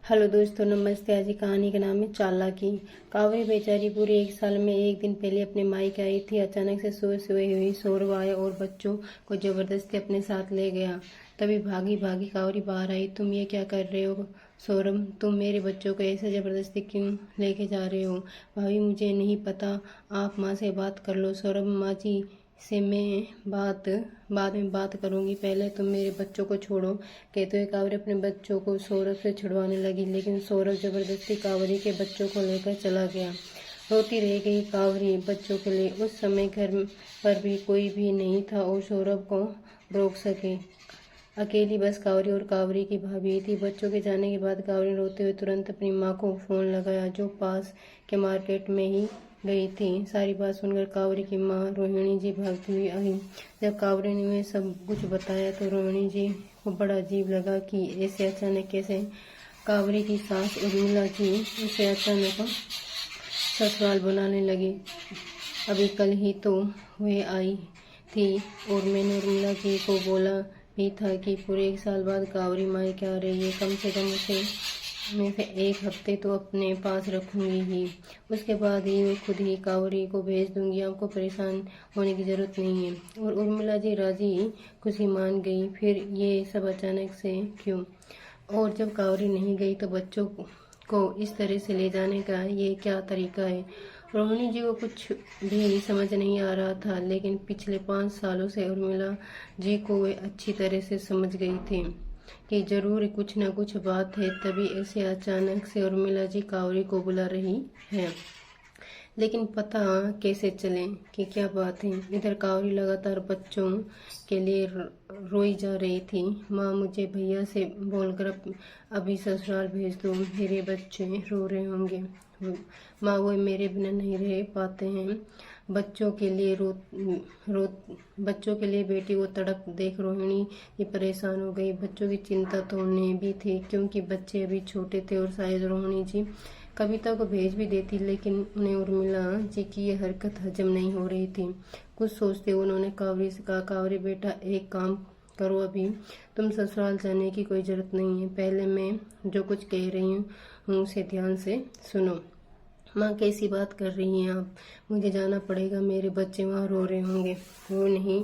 Hello दोस्तों, नमस्ते। आज की कहानी का नाम है चालाकी। कावरी बेचारी पूरे एक साल में एक दिन पहले अपने मायके आई थी। अचानक से सोई हुई सौरभ आया और बच्चों को जबरदस्ती अपने साथ ले गया। तभी भागी भागी कावरी बाहर आई। तुम ये क्या कर रहे हो सौरभ? तुम मेरे बच्चों को ऐसे जबरदस्ती क्यों लेके जा रहे हो? भाभी, मुझे नहीं पता, आप माँ से बात कर लो। सौरभ, माँ जी से मैं बाद में बात करूंगी, पहले तुम मेरे बच्चों को छोड़ो। कहते हुए कावरी अपने बच्चों को सौरभ से छुड़वाने लगी, लेकिन सौरभ जबरदस्ती कावरी के बच्चों को लेकर चला गया। रोती रह गई कावरी बच्चों के लिए। उस समय घर पर भी कोई भी नहीं था और सौरभ को रोक सके। अकेली बस कावरी और कावरी की भाभी थी। बच्चों के जाने के बाद कावरी रोते हुए तुरंत अपनी माँ को फोन लगाया, जो पास के मार्केट में ही गई थी। सारी बात सुनकर कावरी की माँ रोहिणी जी भागती हुई आई। जब कावरी ने उन्हें सब कुछ बताया तो रोहिणी जी को बड़ा अजीब लगा कि ऐसे अचानक कैसे कावरी की सास उर्मिला जी उसे अचानक ससुराल बुलाने लगी। अभी कल ही तो वे आई थी और मैंने उर्मिला जी को बोला भी था कि पूरे एक साल बाद कावरी मायके आ रही है। कम से कम उसे मैं से एक हफ्ते तो अपने पास रखूंगी ही, उसके बाद ही मैं खुद ही कावरी को भेज दूंगी। आपको परेशान होने की जरूरत नहीं है। और उर्मिला जी राजी खुशी मान गई। फिर ये सब अचानक से क्यों? और जब कावरी नहीं गई तो बच्चों को इस तरह से ले जाने का ये क्या तरीका है? रोहिणी जी को कुछ भी समझ नहीं आ रहा था, लेकिन पिछले 5 सालों से उर्मिला जी को वे अच्छी तरह से समझ गई थी कि जरूर कुछ न कुछ बात है, तभी ऐसे अचानक से उर्मिला जी कावरी को बुला रही है। लेकिन पता कैसे चले कि क्या बात है? इधर कावरी लगातार बच्चों के लिए रोई जा रही थी। माँ, मुझे भैया से बोलकर अभी ससुराल भेज दो, मेरे बच्चे रो रहे होंगे। माँ, वो मेरे बिना नहीं रह पाते हैं। बच्चों के लिए बच्चों के लिए बेटी को तड़प देख रोहिणी ये परेशान हो गई। बच्चों की चिंता तो उन्हें भी थी, क्योंकि बच्चे अभी छोटे थे और शायद रोहिणी जी कविता को भेज भी देती, लेकिन उन्हें उर्मिला जी की यह हरकत हजम नहीं हो रही थी। कुछ सोचते हुए उन्होंने कावरी से कहा, कावरी बेटा, एक काम करो, अभी तुम ससुराल जाने की कोई जरूरत नहीं है। पहले मैं जो कुछ कह रही हूँ उसे ध्यान से सुनो। माँ, कैसी बात कर रही हैं आप? मुझे जाना पड़ेगा, मेरे बच्चे वहाँ रो रहे होंगे, वो नहीं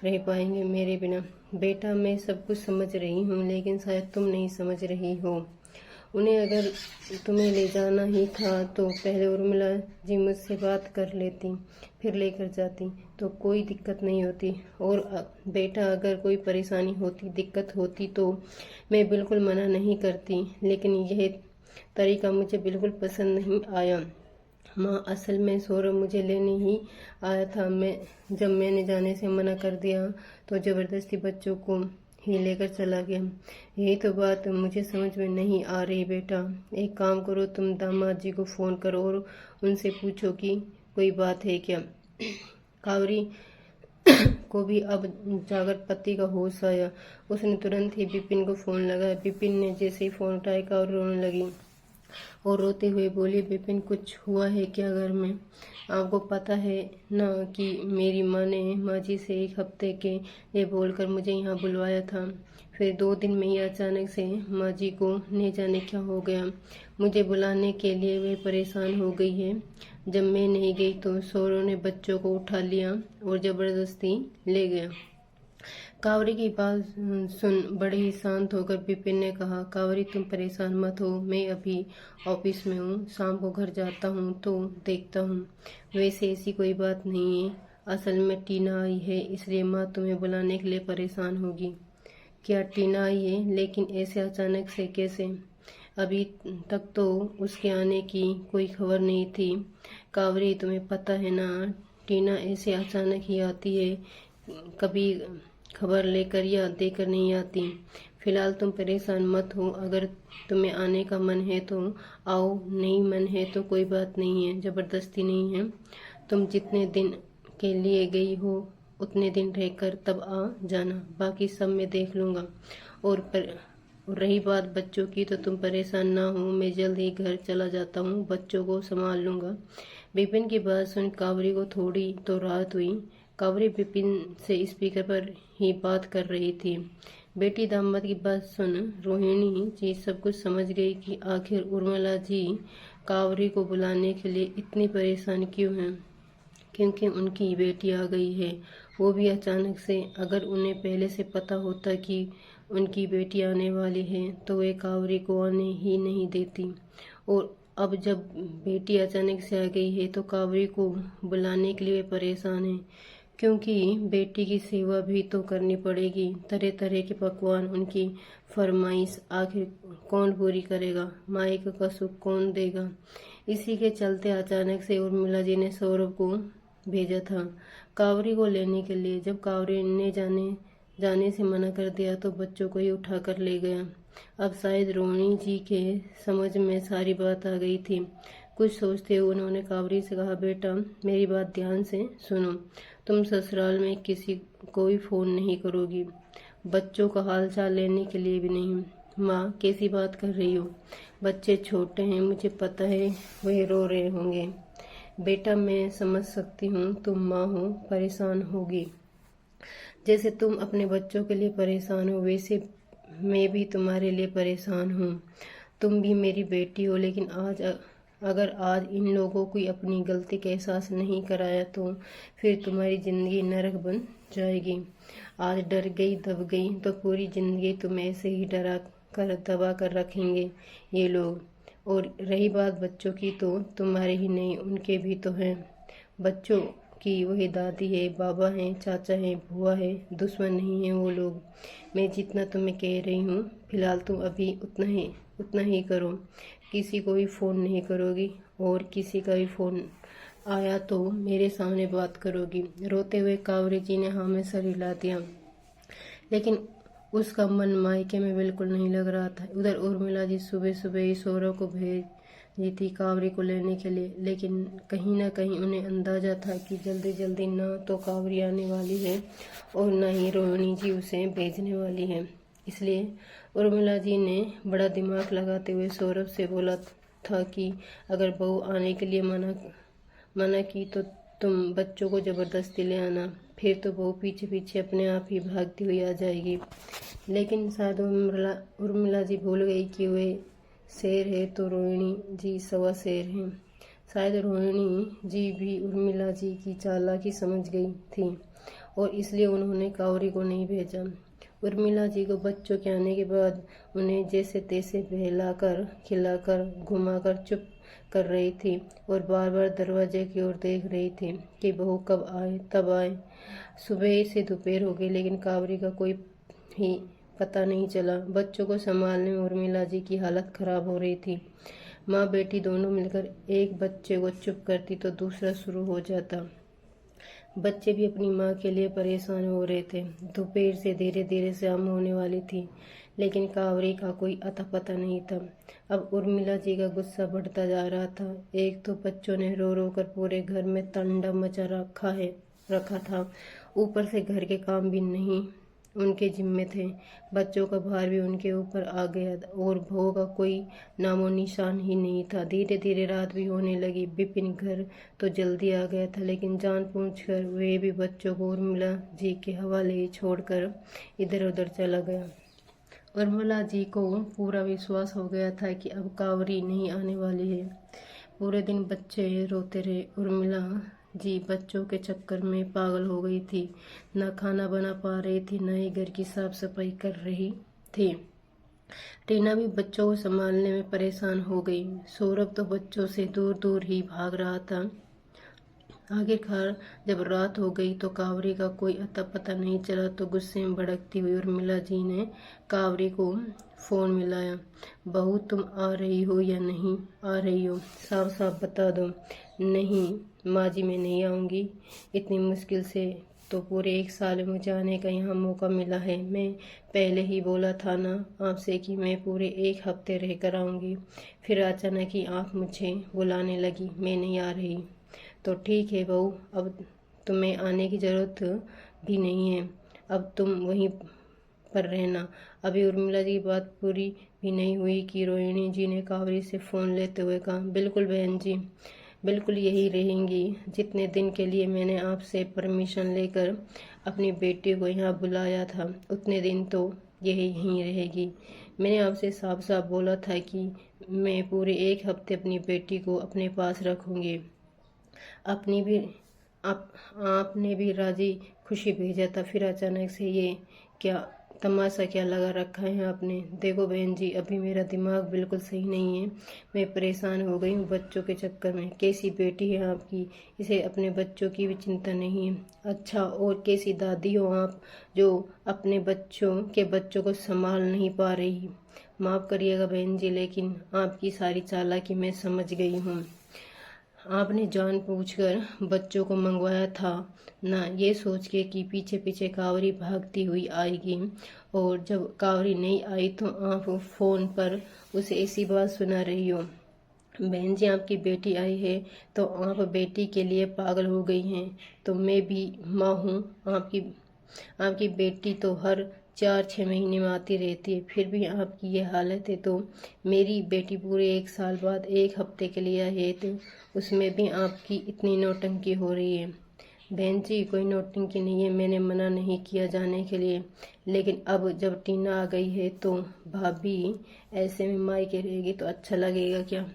रह पाएंगे मेरे बिना। बेटा, मैं सब कुछ समझ रही हूँ, लेकिन शायद तुम नहीं समझ रही हो। उन्हें अगर तुम्हें ले जाना ही था तो पहले उर्मिला जी मुझसे बात कर लेती, फिर लेकर जाती तो कोई दिक्कत नहीं होती। और बेटा, अगर कोई परेशानी होती, दिक्कत होती तो मैं बिल्कुल मना नहीं करती, लेकिन यह तरीका मुझे बिल्कुल पसंद नहीं आया। माँ, असल में सौरभ मुझे लेने ही आया था। जब मैंने जाने से मना कर दिया तो जबरदस्ती बच्चों को ही लेकर चला गया। यही तो बात मुझे समझ में नहीं आ रही। बेटा, एक काम करो, तुम दामाद जी को फोन करो और उनसे पूछो कि कोई बात है क्या। कावरी को भी अब जागर पति का होश आया। उसने तुरंत ही बिपिन को फोन लगाया। बिपिन ने जैसे ही फोन उठाया, कावरी रोने लगी और रोते हुए बोली, बिपिन, कुछ हुआ है क्या घर में? आपको पता है ना कि मेरी माँ ने माँ जी से एक हफ्ते के लिए बोलकर मुझे यहाँ बुलवाया था। फिर 2 दिन में ही अचानक से माँ जी को न जाने क्या हो गया। मुझे बुलाने के लिए वे परेशान हो गई है। जब मैं नहीं गई तो सौरव ने बच्चों को उठा लिया और जबरदस्ती ले गया। कावरी की बात सुन बड़े ही शांत होकर बिपिन ने कहा, कावरी, तुम परेशान मत हो, मैं अभी ऑफिस में हूँ, शाम को घर जाता हूँ तो देखता हूँ। वैसे ऐसी कोई बात नहीं है, असल में टीना आई है, इसलिए माँ तुम्हें बुलाने के लिए परेशान होगी। क्या टीना आई है? लेकिन ऐसे अचानक से कैसे? अभी तक तो उसके आने की कोई खबर नहीं थी। कावरी, तुम्हें पता है ना, टीना ऐसे अचानक ही आती है, कभी खबर लेकर या देकर नहीं आती। फिलहाल तुम परेशान मत हो, अगर तुम्हें आने का मन है तो आओ, नहीं मन है तो कोई बात नहीं है, जबरदस्ती नहीं है। तुम जितने दिन के लिए गई हो उतने दिन रहकर तब आ जाना, बाकी सब मैं देख लूँगा। और रही बात बच्चों की तो तुम परेशान ना हो, मैं जल्द ही घर चला जाता हूँ, बच्चों को संभाल लूँगा। बिपिन की बात सुन कावरी को थोड़ी तो राहत हुई। कावरी बिपिन से स्पीकर पर ही बात कर रही थी। बेटी दामाद की बात सुन रोहिणी जी सब कुछ समझ गई कि आखिर उर्मिला जी कावरी को बुलाने के लिए इतनी परेशान क्यों हैं। क्योंकि उनकी बेटी आ गई है, वो भी अचानक से। अगर उन्हें पहले से पता होता कि उनकी बेटी आने वाली है तो वे कावरी को आने ही नहीं देती। और अब जब बेटी अचानक से आ गई है तो कावरी को बुलाने के लिए वे परेशान हैं, क्योंकि बेटी की सेवा भी तो करनी पड़ेगी। तरह तरह के पकवान, उनकी फरमाइश आखिर कौन पूरी करेगा, मायके का सुख कौन देगा। इसी के चलते अचानक से उर्मिला जी ने सौरभ को भेजा था कावरी को लेने के लिए। जब कावरी ने जाने से मना कर दिया तो बच्चों को ही उठा कर ले गया। अब शायद रोहिणी जी के समझ में सारी बात आ गई थी। कुछ सोचते हुए उन्होंने कावरी से कहा, बेटा मेरी बात ध्यान से सुनो, तुम ससुराल में किसी को भी फोन नहीं करोगी, बच्चों का हाल चाल लेने के लिए भी नहीं। माँ कैसी बात कर रही हो, बच्चे छोटे हैं, मुझे पता है वह रो रहे होंगे। बेटा मैं समझ सकती हूँ, तुम माँ हो, परेशान होगी। जैसे तुम अपने बच्चों के लिए परेशान हो वैसे मैं भी तुम्हारे लिए परेशान हूँ। तुम भी मेरी बेटी हो, लेकिन अगर आज इन लोगों को अपनी गलती का एहसास नहीं कराया तो फिर तुम्हारी जिंदगी नरक बन जाएगी। आज डर गई दब गई तो पूरी जिंदगी तुम ऐसे ही डरा कर दबा कर रखेंगे ये लोग। और रही बात बच्चों की, तो तुम्हारे ही नहीं उनके भी तो हैं। बच्चों की वही दादी है, बाबा हैं, चाचा हैं, बुआ है, दुश्मन नहीं है वो लोग। मैं जितना तुम्हें कह रही हूँ फिलहाल तुम अभी उतना ही करो। किसी को भी फ़ोन नहीं करोगी, और किसी का भी फ़ोन आया तो मेरे सामने बात करोगी। रोते हुए कावरी जी ने हाँ में सर हिला दिया, लेकिन उसका मन मायके में बिल्कुल नहीं लग रहा था। उधर उर्मिला जी सुबह सुबह ही सौरभ को भेजी थी कावरी को लेने के लिए, लेकिन कहीं ना कहीं उन्हें अंदाजा था कि जल्दी जल्दी ना तो कावरी आने वाली है और ना ही रोहिणी जी उसे भेजने वाली है। इसलिए उर्मिला जी ने बड़ा दिमाग लगाते हुए सौरभ से बोला था कि अगर बहू आने के लिए मना की तो तुम बच्चों को जबरदस्ती ले आना, फिर तो बहू पीछे पीछे अपने आप ही भागती हुई आ जाएगी। लेकिन शायद उर्मिला जी भूल गई कि वे शेर है तो रोहिणी जी सवा शेर हैं। शायद रोहिणी जी भी उर्मिला जी की चालाकी समझ गई थी और इसलिए उन्होंने कावरी को नहीं भेजा। उर्मिला जी को बच्चों के आने के बाद उन्हें जैसे तैसे बहलाकर खिलाकर घुमाकर चुप कर रही थी और बार बार दरवाजे की ओर देख रही थी कि बहू कब आए तब आए। सुबह से दोपहर हो गई, लेकिन कावरी का कोई ही पता नहीं चला। बच्चों को संभालने में उर्मिला जी की हालत खराब हो रही थी। माँ बेटी दोनों मिलकर एक बच्चे को चुप करती तो दूसरा शुरू हो जाता। बच्चे भी अपनी माँ के लिए परेशान हो रहे थे। दोपहर से धीरे धीरे शाम होने वाली थी, लेकिन कावरी का कोई अता पता नहीं था। अब उर्मिला जी का गुस्सा बढ़ता जा रहा था। एक तो बच्चों ने रो रो कर पूरे घर में तांडव मचा रखा था, ऊपर से घर के काम भी नहीं उनके जिम्मे थे। बच्चों का भार भी उनके ऊपर आ गया और बहू का कोई नामो निशान ही नहीं था। धीरे धीरे रात भी होने लगी। विपिन घर तो जल्दी आ गया था, लेकिन जान पूछकर वे भी बच्चों को उर्मिला जी के हवाले ही छोड़कर इधर उधर चला गया। उर्मिला जी को पूरा विश्वास हो गया था कि अब कावरी नहीं आने वाली है। पूरे दिन बच्चे रोते रहे। उर्मिला जी बच्चों के चक्कर में पागल हो गई थी। न खाना बना पा रही थी, न ही घर की साफ सफाई कर रही थी। टीना भी बच्चों को संभालने में परेशान हो गई। सौरभ तो बच्चों से दूर दूर ही भाग रहा था। आखिरकार जब रात हो गई तो कावरी का कोई अता पता नहीं चला, तो गुस्से में भड़कती हुई उर्मिला जी ने कावरी को फोन मिलाया। बहू तुम आ रही हो या नहीं आ रही हो, साफ साफ बता दो। नहीं माँ जी मैं नहीं आऊँगी, इतनी मुश्किल से तो पूरे 1 साल में मुझे आने का यहाँ मौका मिला है। मैं पहले ही बोला था ना आपसे कि मैं पूरे 1 हफ्ते रह कर आऊँगी, फिर अचानक ही आप मुझे बुलाने लगी, मैं नहीं आ रही। तो ठीक है बहू, अब तुम्हें आने की ज़रूरत भी नहीं है, अब तुम वहीं पर रहना। अभी उर्मिला जी की बात पूरी भी नहीं हुई कि रोहिणी जी ने कावरी से फ़ोन लेते हुए कहा, बिल्कुल बहन जी, बिल्कुल यही रहेंगी। जितने दिन के लिए मैंने आपसे परमिशन लेकर अपनी बेटी को यहाँ बुलाया था, उतने दिन तो यहीं रहेगी। मैंने आपसे साफ साफ बोला था कि मैं पूरे 1 हफ्ते अपनी बेटी को अपने पास रखूँगी। अपनी भी आपने भी राजी खुशी भेजा था, फिर अचानक से ये क्या तमाशा क्या लगा रखा है आपने। देखो बहन जी, अभी मेरा दिमाग बिल्कुल सही नहीं है। मैं परेशान हो गई हूँ बच्चों के चक्कर में। कैसी बेटी है आपकी, इसे अपने बच्चों की भी चिंता नहीं है। अच्छा, और कैसी दादी हो आप जो अपने बच्चों को संभाल नहीं पा रही। माफ़ करिएगा बहन जी, लेकिन आपकी सारी चालाकी मैं समझ गई हूँ। आपने जानबूझकर बच्चों को मंगवाया था ना, ये सोच के कि पीछे पीछे कावरी भागती हुई आएगी, और जब कावरी नहीं आई तो आप फोन पर उसे ऐसी बात सुना रही हो। बहन जी, आपकी बेटी आई है तो आप बेटी के लिए पागल हो गई हैं। तो मैं भी माँ हूँ। आपकी बेटी तो हर 4-6 महीने में आती रहती है, फिर भी आपकी ये हालत है। तो मेरी बेटी पूरे 1 साल बाद 1 हफ्ते के लिए आई है, तो उसमें भी आपकी इतनी नौटंकी हो रही है। बहन जी, कोई नौटंकी नहीं है, मैंने मना नहीं किया जाने के लिए, लेकिन अब जब टीना आ गई है तो भाभी ऐसे में मायके रहेगी तो अच्छा लगेगा क्या।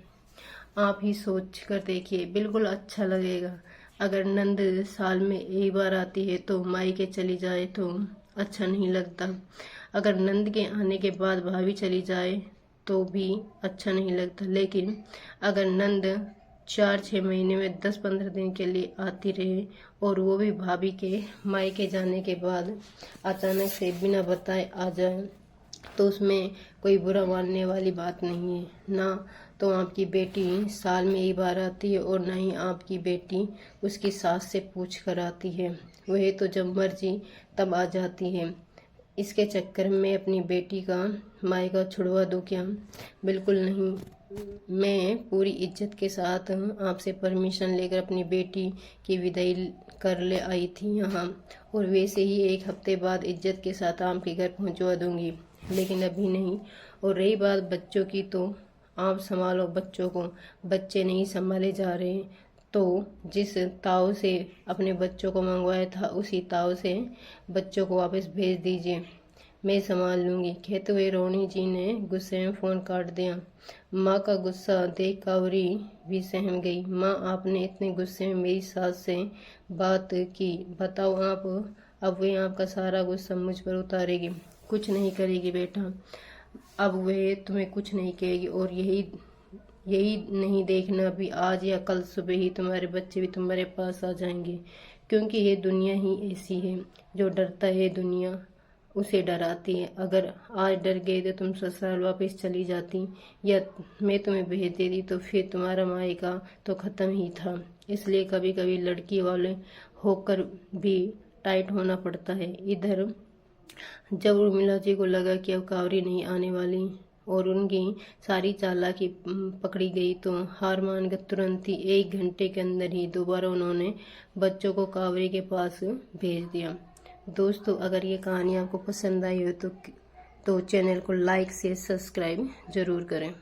आप ही सोच कर देखिए, बिल्कुल अच्छा लगेगा। अगर नंद साल में एक बार आती है तो मायके चली जाए तो अच्छा नहीं लगता। अगर नंद के आने के बाद भाभी चली जाए तो भी अच्छा नहीं लगता। लेकिन अगर नंद 4-6 महीने में 10-15 दिन के लिए आती रहे, और वो भी भाभी के मायके जाने के बाद अचानक से बिना बताए आ जाए, तो उसमें कोई बुरा मानने वाली बात नहीं है। ना तो आपकी बेटी साल में एक बार आती है, और ना ही आपकी बेटी उसकी सास से पूछ कर आती है। वह तो जब मर्जी तब आ जाती है। इसके चक्कर में अपनी बेटी का मायका छुड़वा दूं क्या? बिल्कुल नहीं। मैं पूरी इज्जत के साथ आपसे परमिशन लेकर अपनी बेटी की विदाई कर ले आई थी यहाँ, और वैसे ही 1 हफ्ते बाद इज्जत के साथ आपके घर पहुँचवा दूंगी, लेकिन अभी नहीं। और रही बात बच्चों की, तो आप संभालो बच्चों को। बच्चे नहीं संभाले जा रहे, तो जिस ताऊ से अपने बच्चों को मंगवाया था उसी ताऊ से बच्चों को वापस भेज दीजिए, मैं संभाल लूंगी। कहते हुए रोनी जी ने गुस्से में फोन काट दिया। माँ का गुस्सा देख कावरी भी सहम गई। माँ, आपने इतने गुस्से में मेरी सास से बात की, बताओ आप अब वे आपका सारा गुस्सा मुझ पर उतारेगी। कुछ नहीं करेगी बेटा, अब वह तुम्हें कुछ नहीं कहेगी। और यही नहीं देखना, भी आज या कल सुबह ही तुम्हारे बच्चे भी तुम्हारे पास आ जाएंगे, क्योंकि ये दुनिया ही ऐसी है। जो डरता है दुनिया उसे डराती है। अगर आज डर गए तो तुम ससुराल वापस चली जाती, या मैं तुम्हें भेज देती, तो फिर तुम्हारा मायका तो खत्म ही था। इसलिए कभी कभी लड़की वाले होकर भी टाइट होना पड़ता है। इधर जब उर्मिला जी को लगा कि अब कावरी नहीं आने वाली और उनकी सारी चालाकी पकड़ी गई, तो हार मान कर तुरंत ही 1 घंटे के अंदर ही दोबारा उन्होंने बच्चों को कावरी के पास भेज दिया। दोस्तों, अगर ये कहानी आपको पसंद आई हो तो चैनल को लाइक से सब्सक्राइब जरूर करें।